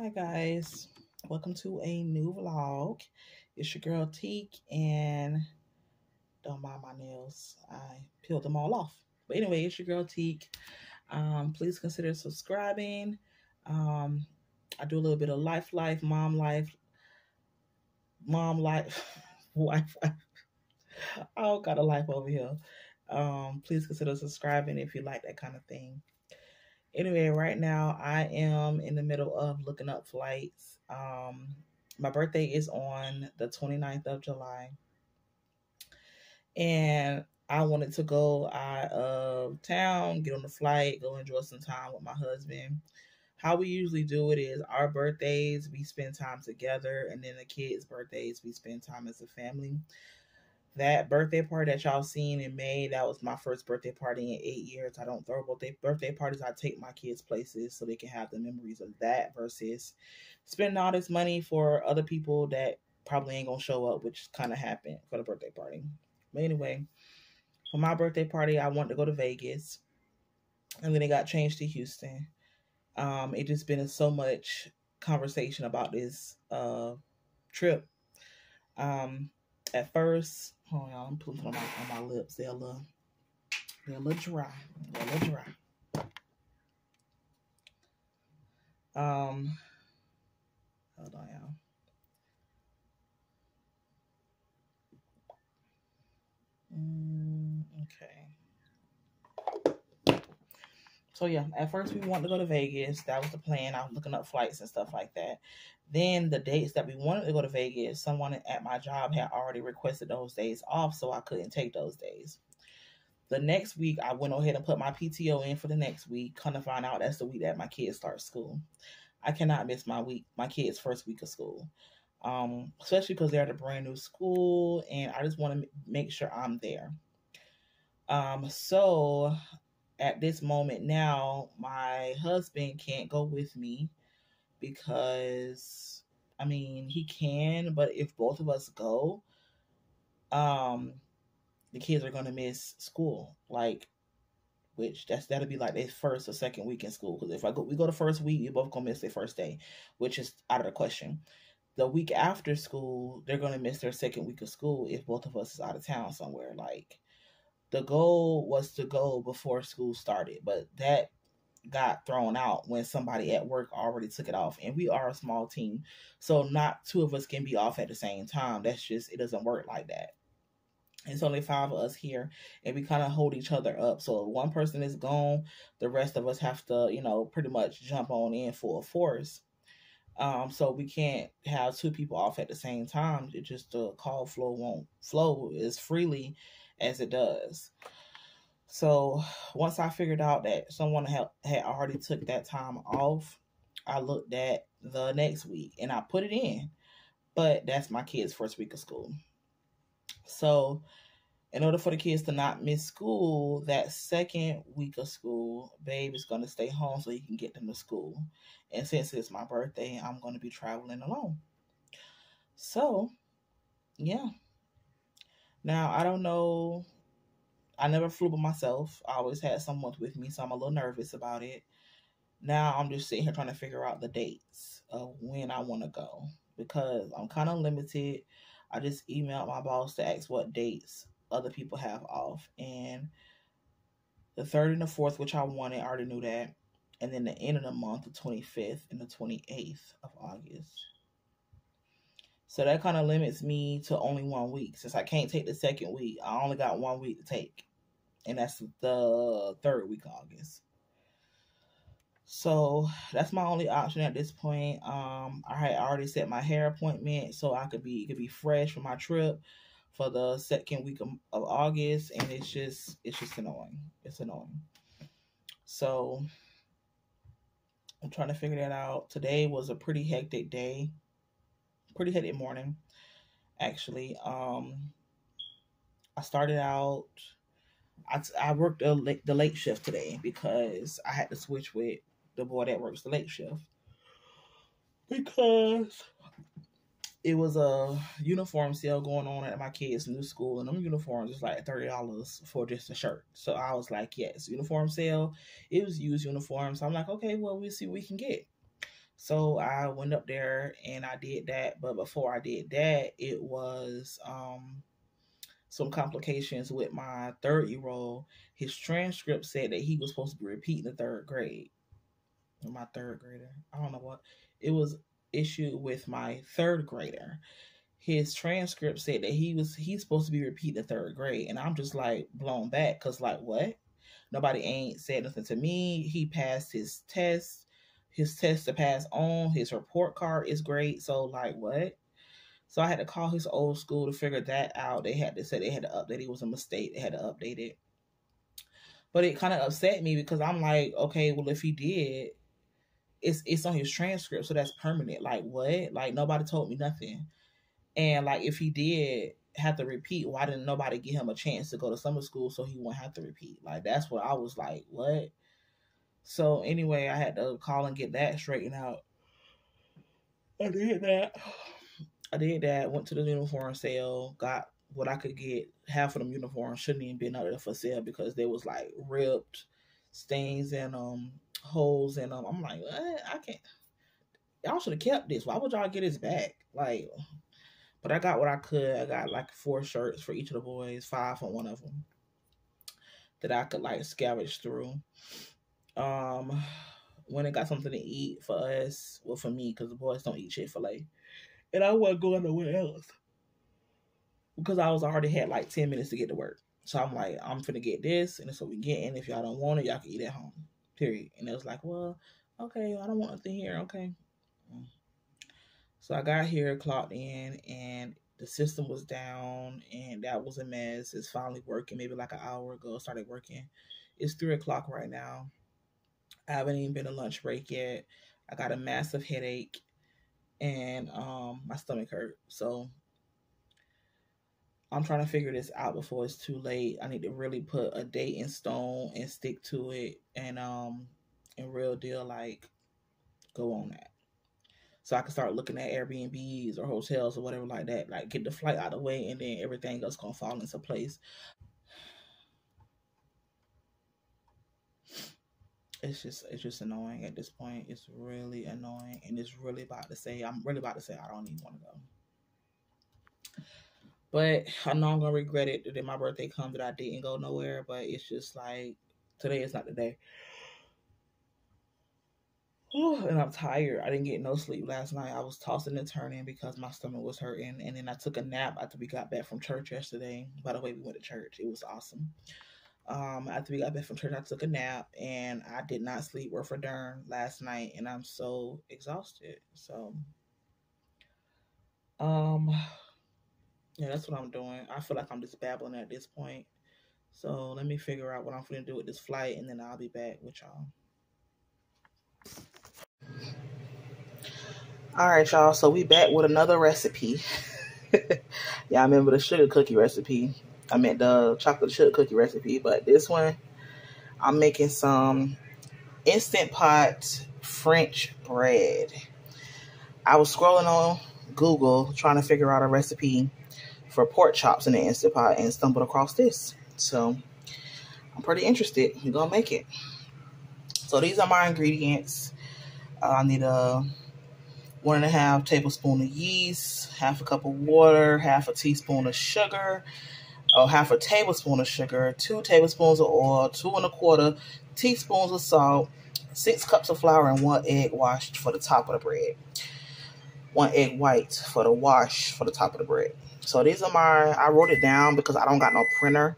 Hi guys, welcome to a new vlog. It's your girl Teak, and don't mind my nails. I peeled them all off. But anyway, it's your girl Teak. Please consider subscribing. Um, I do a little bit of mom life, wife. I don't got a life over here. Please consider subscribing if you like that kind of thing. Anyway, right now I am in the middle of looking up flights. My birthday is on the 29th of July, and I wanted to go out of town, get on the flight, go enjoy some time with my husband. How we usually do it is our birthdays, we spend time together, and then the kids' birthdays, we spend time as a family. That birthday party that y'all seen in May, that was my first birthday party in 8 years. I don't throw birthday parties. I take my kids places so they can have the memories of that versus spending all this money for other people that probably ain't gonna show up, which kind of happened for the birthday party. But anyway, for my birthday party, I wanted to go to Vegas, and then it got changed to Houston. It just been so much conversation about this trip. At first, hold on, I'm putting on my lips. They're a little dry. They're a little dry. Hold on, y'all. Okay. So yeah, at first we wanted to go to Vegas. That was the plan. I was looking up flights and stuff like that. Then the dates that we wanted to go to Vegas, someone at my job had already requested those days off, so I couldn't take those days. The next week, I went ahead and put my PTO in for the next week. Kind of find out that's the week that my kids start school. I cannot miss my kids' first week of school, especially because they're at a brand new school, and I just want to make sure I'm there. So at this moment now, my husband can't go with me because, I mean, he can, but if both of us go, the kids are gonna miss school, like, which that'll be like their first or second week in school. Because if we go the first week, you both gonna miss their first day, which is out of the question. The week after school, they're gonna miss their second week of school if both of us is out of town somewhere. Like, the goal was to go before school started, but that got thrown out when somebody at work already took it off, and we are a small team, so not two of us can be off at the same time. That's just, it doesn't work like that. It's only five of us here, and we kind of hold each other up. So if one person is gone, the rest of us have to, pretty much jump on in full force. So we can't have two people off at the same time. It just, the call flow won't flow as freely as it does. So once I figured out that someone had already took that time off, I looked at the next week and I put it in. But that's my kids' first week of school. So in order for the kids to not miss school, that second week of school, babe is going to stay home so he can get them to school. And since it's my birthday, I'm going to be traveling alone. So, yeah. Now, I don't know. I never flew by myself. I always had someone with me, so I'm a little nervous about it. Now, I'm just sitting here trying to figure out the dates of when I want to go because I'm kind of limited. I just emailed my boss to ask what dates other people have off, and the 3rd and the 4th, which I wanted, I already knew that, and then the end of the month, the 25th and the 28th of August. So that kind of limits me to only 1 week. Since I can't take the second week, I only got 1 week to take, and that's the 3rd week of August. So that's my only option at this point. I had already set my hair appointment so I could be fresh for my trip for the second week of August, and it's just annoying. It's annoying. So I'm trying to figure that out. Today was a pretty hectic day, pretty hectic morning, actually. I started out. I worked the late shift today because I had to switch with the boy that works the late shift because it was a uniform sale going on at my kids' new school, and them uniforms is like $30 for just a shirt. So I was like, yes, uniform sale. It was used uniforms. So I'm like, okay, well, we'll see what we can get. So I went up there and I did that. But before I did that, it was some complications with my 3rd-year-old. His transcript said that he was supposed to be repeating the 3rd grade. My 3rd grader. I don't know what. It was issue with my 3rd grader. His transcript said that he's supposed to be repeating the 3rd grade. And I'm just like blown back because like what? Nobody ain't said nothing to me. He passed his test. His test to pass on. His report card is great. So like what? So I had to call his old school to figure that out. They had to say they had to update it. It was a mistake. They had to update it. But it kind of upset me because I'm like, okay, well if he did, it's on his transcript, so that's permanent. Like what? Like nobody told me nothing. And like if he did have to repeat, why didn't nobody give him a chance to go to summer school so he wouldn't have to repeat? Like that's what I was like, what? So anyway, I had to call and get that straightened out. I did that. Went to the uniform sale, got what I could get. Half of them uniforms shouldn't even been out there for sale because they was like ripped, stains and holes in them. I'm like, what? I can't. Y'all should have kept this. Why would y'all get his back? Like, but I got what I could. I got like 4 shirts for each of the boys, 5 for one of them that I could like scavenge through. When I got something to eat for us, well, for me, because the boys don't eat Chick-fil-A. And I wasn't going nowhere else because I was already had like 10 minutes to get to work. So I'm like, I'm finna get this, and that's what we getting. If y'all don't want it, y'all can eat at home. Period. And it was like, well, okay, I don't want nothing here. Okay. So I got here, clocked in, and the system was down, and that was a mess. It's finally working. Maybe like an hour ago, it started working. It's 3 o'clock right now. I haven't even been to lunch break yet. I got a massive headache, and my stomach hurt. So I'm trying to figure this out before it's too late. I need to really put a date in stone and stick to it, and real deal like go on that. So I can start looking at Airbnbs or hotels or whatever like that. Like get the flight out of the way, and then everything else gonna fall into place. It's just annoying at this point. It's really annoying, and I'm really about to say I don't even want to go. But I know I'm gonna regret it that my birthday comes that I didn't go nowhere. But it's just like today is not the day. And I'm tired. I didn't get no sleep last night. I was tossing and turning because my stomach was hurting. And then I took a nap after we got back from church yesterday. By the way, we went to church. It was awesome. After we got back from church, I took a nap and I did not sleep worth a darn last night. And I'm so exhausted. So, yeah, that's what I'm doing. I feel like I'm just babbling at this point. So let me figure out what I'm going to do with this flight, and then I'll be back with y'all. All right, y'all. So we back with another recipe. Yeah, I remember the sugar cookie recipe. I meant the chocolate chip cookie recipe, but this one, I'm making some Instant Pot French bread. I was scrolling on Google trying to figure out a recipe for pork chops in the Instant Pot and stumbled across this. So I'm pretty interested. We're gonna make it. So these are my ingredients. I need a 1.5 tablespoon of yeast, half a cup of water, half a teaspoon of sugar, or half a tablespoon of sugar, 2 tablespoons of oil, 2 1/4 teaspoons of salt, 6 cups of flour, and 1 egg washed for the top of the bread. 1 egg white for the wash for the top of the bread. So these are I wrote it down because I don't got no printer.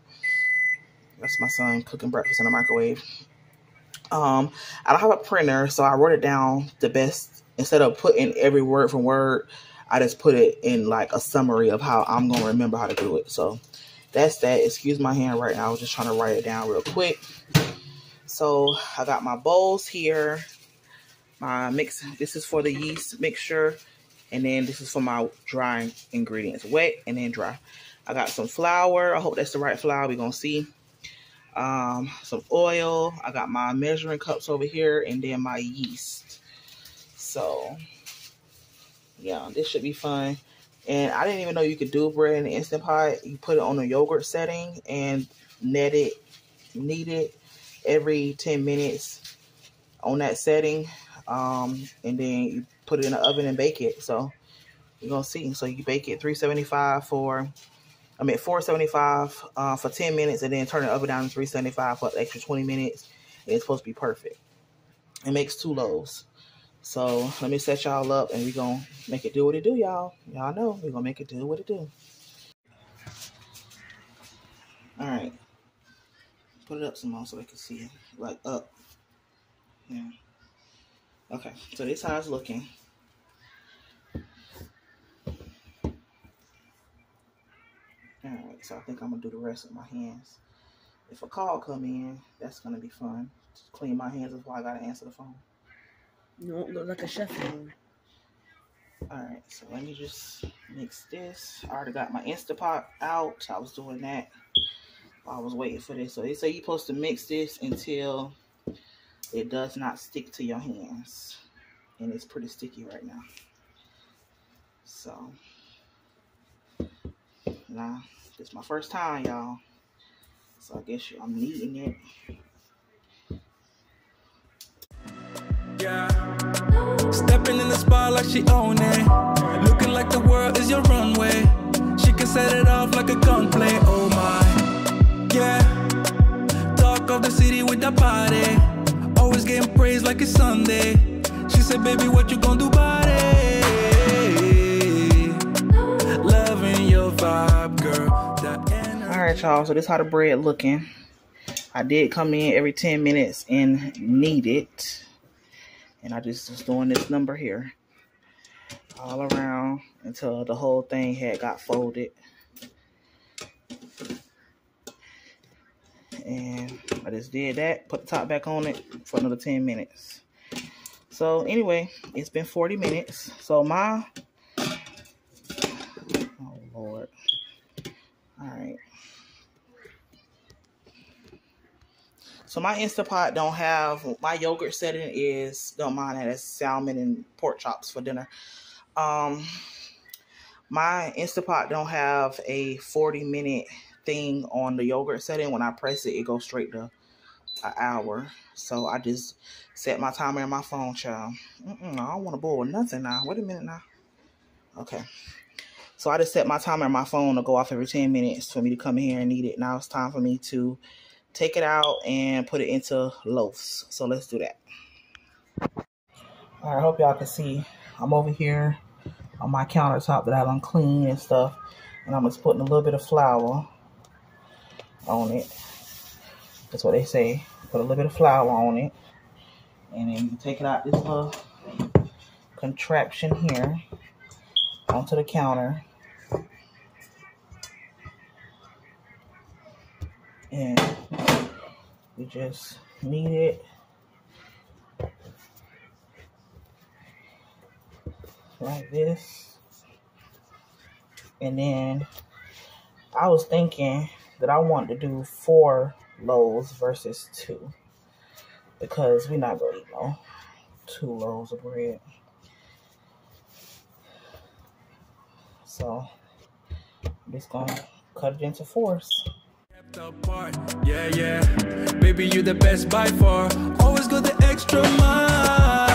That's my son cooking breakfast in the microwave. I don't have a printer, so I wrote it down the best. Instead of putting every word from word, I just put it in like a summary of how I'm going to remember how to do it. So that's that. Excuse my hand right now. I was just trying to write it down real quick. So I got my bowls here. My mix. This is for the yeast mixture. And then this is for my dry ingredients. Wet and then dry. I got some flour. I hope that's the right flour. We're going to see. Some oil. I got my measuring cups over here. And then my yeast. So, yeah, this should be fun. And I didn't even know you could do bread in the Instant Pot. You put it on a yogurt setting and knead it every 10 minutes on that setting. and then you put it in the oven and bake it. So you're gonna see. So you bake it 475 for 10 minutes, and then turn the oven down to 375 for the extra 20 minutes. And it's supposed to be perfect. It makes 2 loaves. So let me set y'all up, and we're gonna make it do what it do, y'all. Y'all know we're gonna make it do what it do. All right, put it up some more so they can see it, like up. Yeah. Okay, so this is how it's looking. All right, so I think I'm gonna do the rest with my hands. If a call come in, that's gonna be fun. Just clean my hands before I gotta answer the phone. You won't look like a chef anymore. All right, so let me just mix this. I already got my Instapot out. I was doing that while I was waiting for this. So they say you're supposed to mix this until it does not stick to your hands. And it's pretty sticky right now. So, now, this is my first time, y'all. So I guess I'm kneading it. Yeah, stepping in the spot like she own it. Looking like the world is your runway. She can set it off like a gunplay. Oh my, yeah. Talk of the city with the party. Always getting praised like it's Sunday. She said, baby, what you gonna do about it? Loving your vibe, girl. Alright, y'all, so this is how the bread looking. I did come in every 10 minutes and knead it. And I just was doing this number here all around until the whole thing had got folded. And I just did that, put the top back on it for another 10 minutes. So anyway, it's been 40 minutes. So my, oh Lord. All right. So my Instapot don't have, my yogurt setting is, don't mind that, it's salmon and pork chops for dinner. My Instapot don't have a 40-minute thing on the yogurt setting. When I press it, it goes straight to an hour. So I just set my timer in my phone, child. I don't want to boil nothing now. Wait a minute now. Okay. So I just set my timer in my phone to go off every 10 minutes for me to come in here and eat it. Now it's time for me to take it out and put it into loaves. So let's do that. All right, I hope y'all can see. I'm over here on my countertop that I done cleaned and stuff. And I'm just putting a little bit of flour on it. That's what they say. Put a little bit of flour on it. And then you take it out this little contraption here onto the counter. And we just knead it like this. And then I was thinking that I wanted to do 4 loaves versus 2, because we're not going to eat no 2 loaves of bread. So I'm just going to cut it into 4s. Apart. Yeah, yeah, baby, you the best by far. Always go the extra mile.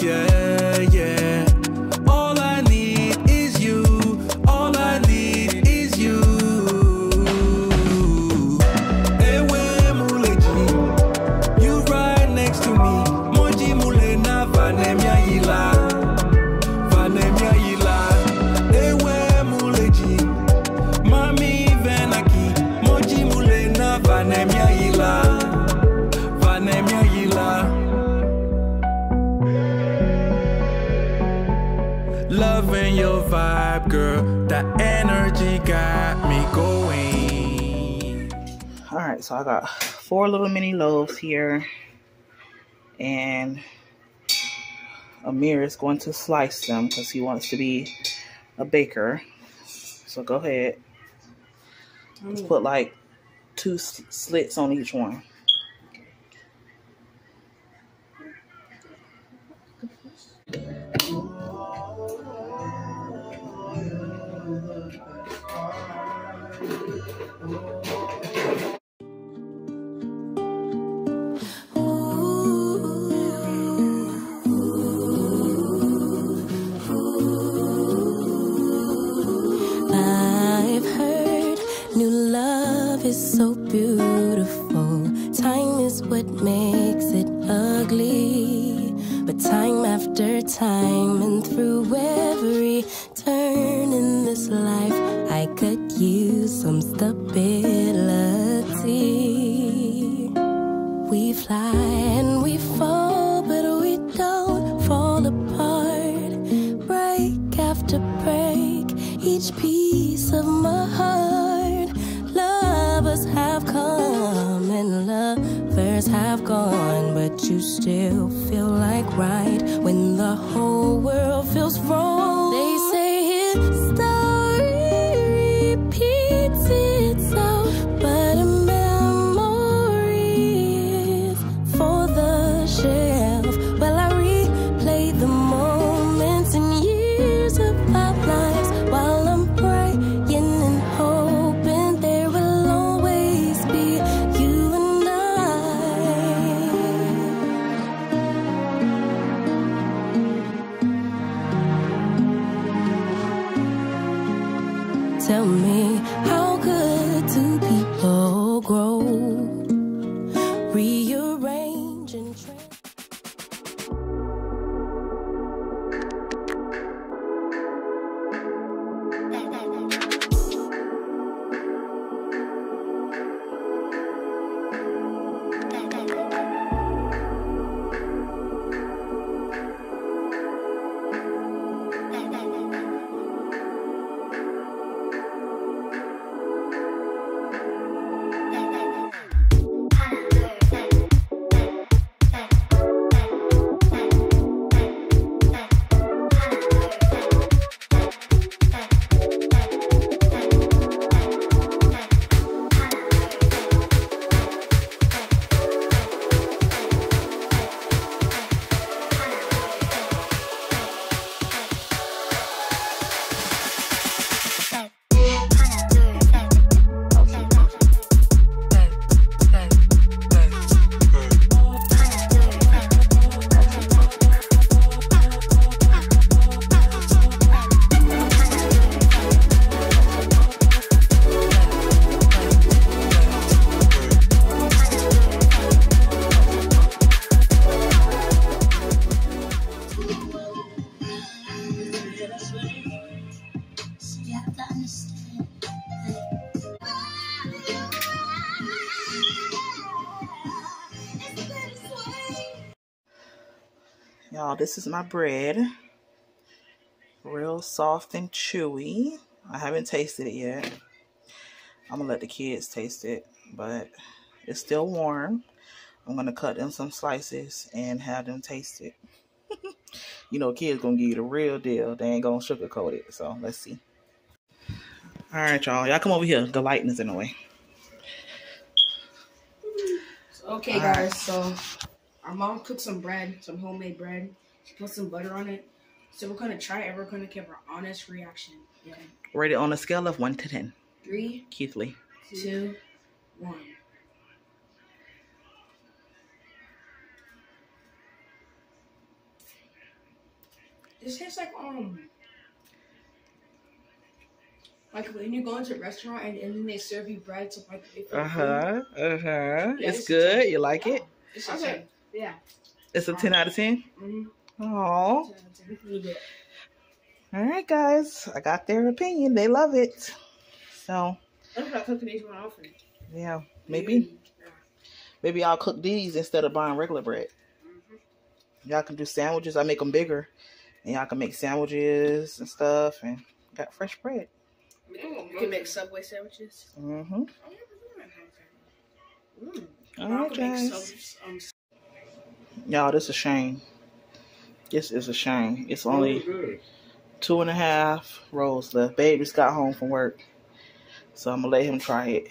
Yeah, yeah. All I need is you. All I need is you. Ewe muleji, you right next to me. Moji mule na vanemia ila, vanemia ila. Ewe muleji, mami venaki. Vanemia ila, vanemia ila. Loving your vibe, girl. That energy got me going. All right, so I got 4 little mini loaves here, and Amir is going to slice them because he wants to be a baker. So go ahead. Let's put like 2 slits on each one. time after time, and through every turn in this life, I could use some stability. We fly and we fall, but we don't fall apart. Break after break, each piece of my heart. Lovers have come and lovers have gone, but you still feel like right when the whole world feels wrong. They say history repeats itself, but a memory is for the shelf. Well, I replay the moments and years of our lives while I'm praying and hoping there will always be you and I. Tell me, how good do people grow? Rearrange and Y'all, this is my bread. Real soft and chewy. I haven't tasted it yet. I'm gonna let the kids taste it, but it's still warm. I'm gonna cut them some slices and have them taste it. You know, kids gonna give you the real deal. They ain't gonna sugarcoat it. So let's see. All right, y'all. Y'all come over here. The lighting is in the way. Okay, guys. So our mom cooked some bread, some homemade bread. She put some butter on it. So we're gonna try it and we're gonna give our honest reaction. Yeah. Rate it on a scale of 1 to 10. 3, Keithley. 2, 1. This tastes like when you go into a restaurant and then they serve you bread to microwave. It's good. You like it? It's okay. Yeah. It's a 10 out of 10? Mm-hmm. Oh. All right, guys. I got their opinion. They love it. So. What if I cook these more often? Yeah. Maybe. Maybe I'll cook these instead of buying regular bread. Y'all can do sandwiches. I make them bigger. And y'all can make sandwiches and stuff. And got fresh bread. You can make Subway sandwiches. Mm-hmm. All right, guys. Y'all, this is a shame. This is a shame. It's only 2.5 rolls left. Baby's got home from work. So I'm going to let him try it.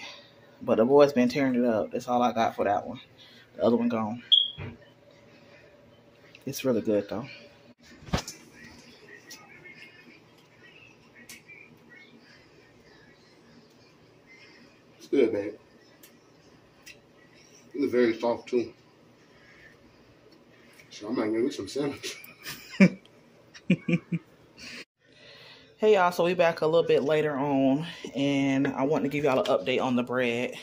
But the boy's been tearing it up. That's all I got for that one. The other one gone. It's really good, though. It's good, babe. It's very soft, too. So I might give me some sandwich. Hey, y'all. So we back a little bit later on. And I want to give y'all an update on the bread.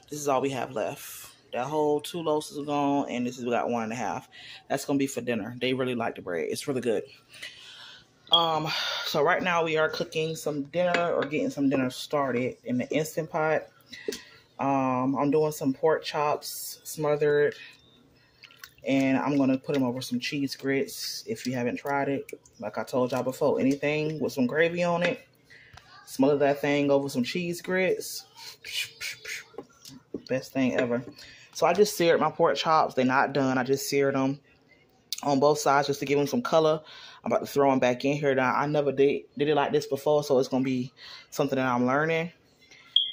This is all we have left. That whole 2 loaves is gone, and this is we got 1.5. That's gonna be for dinner. They really like the bread. It's really good. So right now we are cooking some dinner or getting some dinner started in the Instant Pot. I'm doing some pork chops smothered, and I'm gonna put them over some cheese grits. If you haven't tried it, like I told y'all before, anything with some gravy on it, smother that thing over some cheese grits. Best thing ever. So I just seared my pork chops. They're not done. I just seared them on both sides just to give them some color. I'm about to throw them back in here. Now, I never did it like this before, so it's going to be something that I'm learning.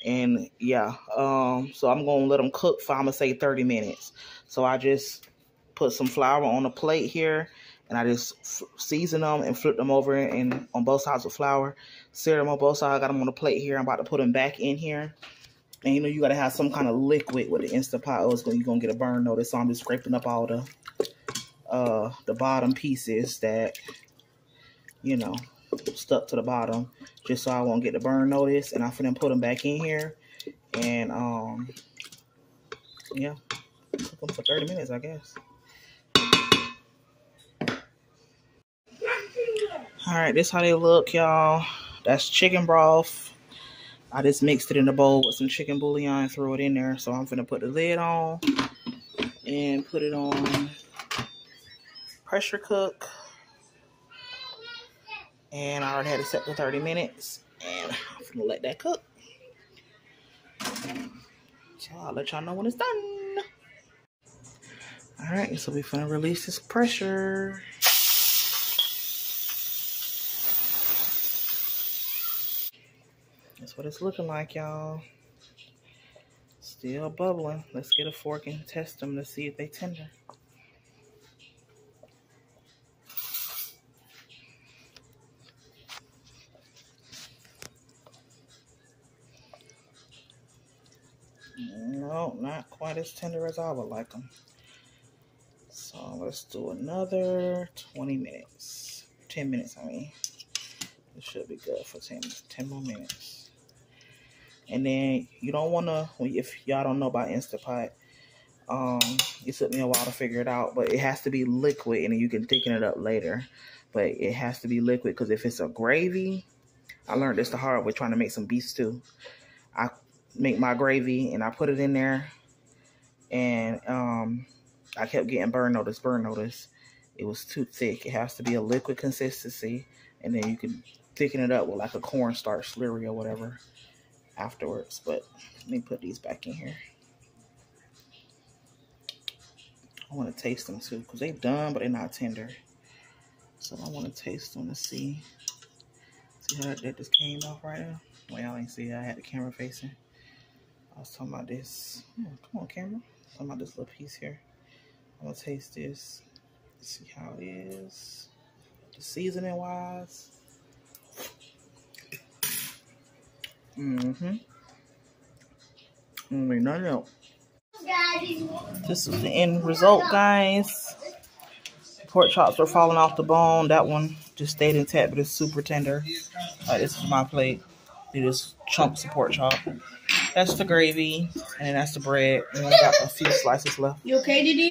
And, yeah, so I'm going to let them cook for, I'm going to say, 30 minutes. So I just put some flour on a plate here, and I just season them and flip them over and on both sides with flour. Sear them on both sides. I got them on a plate here. I'm about to put them back in here. And, you know, you got to have some kind of liquid with the Instant Pot, or you're going to get a burn notice. So I'm just scraping up all the bottom pieces that, you know, stuck to the bottom, just so I won't get the burn notice. And I'm finna put them back in here. And, yeah, cook them for 30 minutes, I guess. All right, this how they look, y'all. That's chicken broth. I just mixed it in a bowl with some chicken bouillon and threw it in there. So I'm finna put the lid on and put it on pressure cook. And I already had it set for 30 minutes. And I'm finna let that cook. So I'll let y'all know when it's done. Alright, so we finna release this pressure. That's what it's looking like, y'all. Still bubbling. Let's get a fork and test them to see if they tender. No, not quite as tender as I would like them. So let's do another 20 minutes. 10 minutes, I mean. It should be good for 10 more minutes. And then you don't want to, if y'all don't know about Instant Pot, it took me a while to figure it out, but it has to be liquid, and then you can thicken it up later. But it has to be liquid, because if it's a gravy, I learned this the hard way trying to make some beef stew. I make my gravy and I put it in there, and I kept getting burn notice. It was too thick. It has to be a liquid consistency, and then you can thicken it up with like a cornstarch slurry or whatever afterwards. But let me put these back in here. I want to taste them too, because they're done but they're not tender. So I want to taste them to see how that just came off right now. Well, y'all ain't see it. I had the camera facing. I was talking about this. Oh, come on, camera. Talking about this little piece here. I'm gonna taste this. See how it is. The seasoning wise. Nothing else. This is the end result, guys. Pork chops are falling off the bone. That one just stayed intact, but it's super tender. This is my plate. It is chunks of pork chop. That's the gravy, and then that's the bread. And I got a few slices left. You okay, Didi?